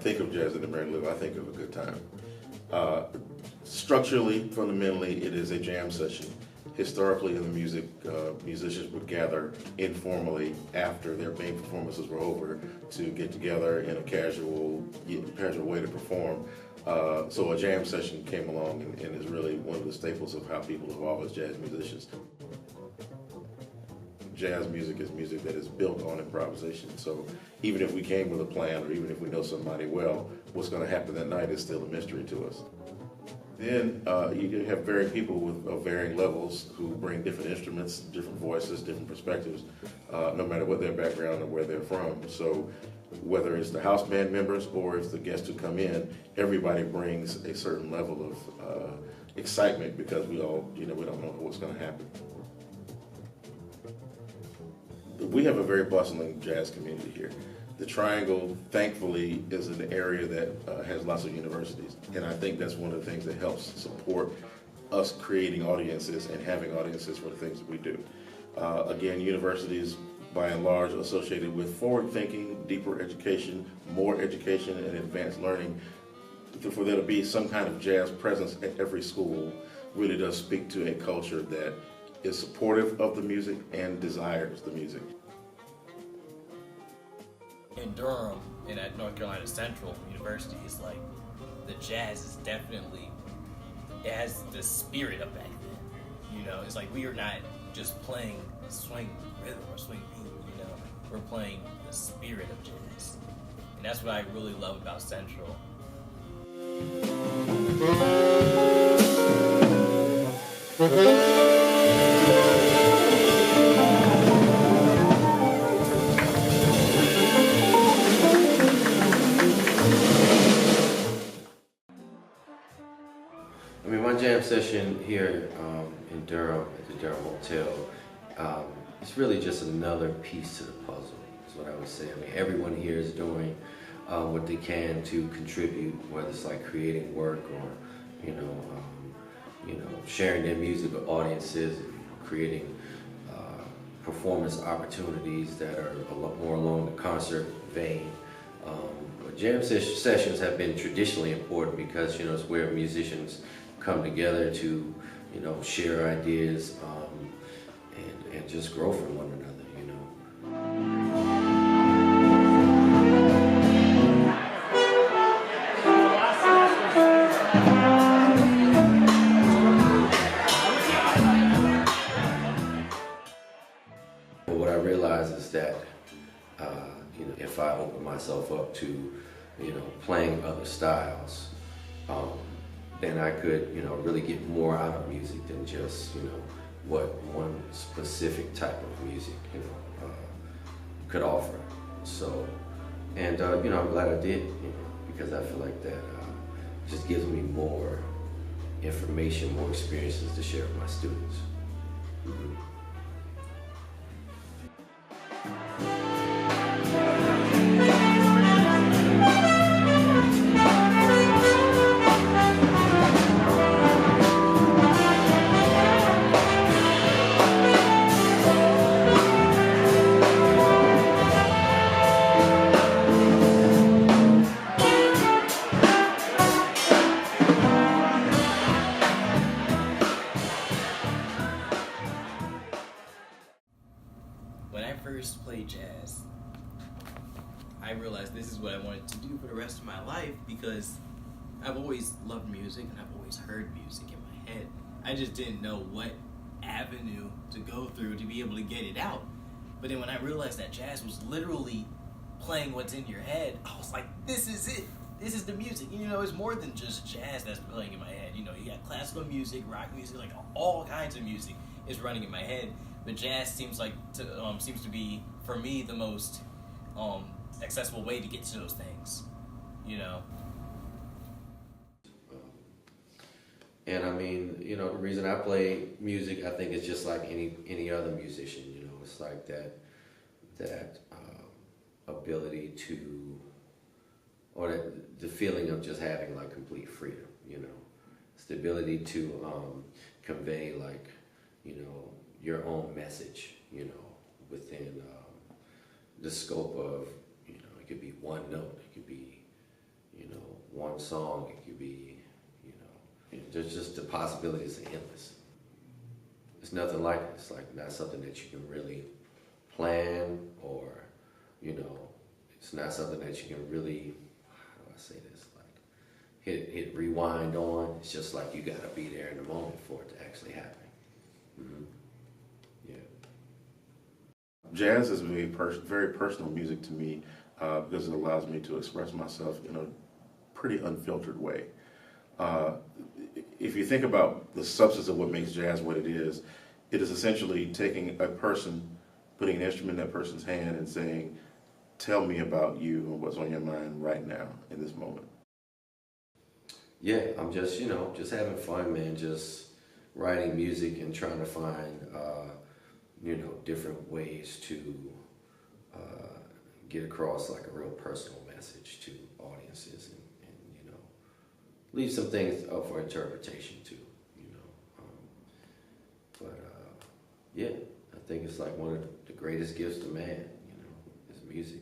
think of jazz in American, I think of a good time. Structurally, fundamentally, it is a jam session. Historically in the music, musicians would gather informally after their main performances were over to get together in a casual way to perform. So a jam session came along and is really one of the staples of how people evolve as jazz musicians. Jazz music is music that is built on improvisation. So even if we came with a plan, or even if we know somebody well, what's going to happen that night is still a mystery to us. Then you have varying people of varying levels who bring different instruments, different voices, different perspectives, no matter what their background or where they're from. So whether it's the house band members or it's the guests who come in, everybody brings a certain level of excitement because we all, we don't know what's going to happen. We have a very bustling jazz community here. The Triangle, thankfully, is an area that has lots of universities, and I think that's one of the things that helps support us creating audiences and having audiences for the things that we do. Again, universities, by and large, associated with forward-thinking, deeper education, more education, and advanced learning. For there to be some kind of jazz presence at every school really does speak to a culture that is supportive of the music and desires the music. In Durham and at North Carolina Central University, it's like the jazz is definitely, it has the spirit of back then. It's like we are not just playing swing rhythm or swing beat, we're playing the spirit of jazz. And that's what I really love about Central. My jam session here in Durham at the Durham Hotel, it's really just another piece to the puzzle, is what I would say. Everyone here is doing what they can to contribute, whether it's like creating work or, sharing their music with audiences, creating performance opportunities that are a lot more along the concert vein. Jam sessions have been traditionally important because, it's where musicians come together to, share ideas and just grow from one another, But what I realize is that, if I open myself up to, playing other styles, then I could, really get more out of music than just, what one specific type of music, could offer. So, and I'm glad I did, because I feel like that just gives me more information, more experiences to share with my students. Mm-hmm. When I first played jazz, I realized this is what I wanted to do for the rest of my life because I've always loved music and I've always heard music in my head. I just didn't know what avenue to go through to be able to get it out. But then when I realized that jazz was literally playing what's in your head, I was like, this is it. This is the music. It's more than just jazz that's playing in my head. You got classical music, rock music, like all kinds of music is running in my head. But jazz seems to be, for me, the most accessible way to get to those things, And the reason I play music, I think it's just like any other musician, it's like that ability to, or the feeling of just having like complete freedom, it's the ability to convey like, your own message, within the scope of, it could be one note, it could be you know, one song. It could be, there's just the possibilities are endless. It's nothing like it. It's like not something that you can really plan, or, it's not something that you can really, how do I say this, like hit rewind on. It's just like you gotta be there in the moment for it to actually happen. Mm-hmm. Yeah. Jazz is very personal music to me because it allows me to express myself in a pretty unfiltered way. If you think about the substance of what makes jazz what it is essentially taking a person, putting an instrument in that person's hand and saying, tell me about you and what's on your mind right now in this moment. Yeah, I'm just, just having fun, man, just writing music and trying to find, different ways to get across like a real personal message to audiences and leave some things up for interpretation too, yeah, I think it's like one of the greatest gifts to man, is music.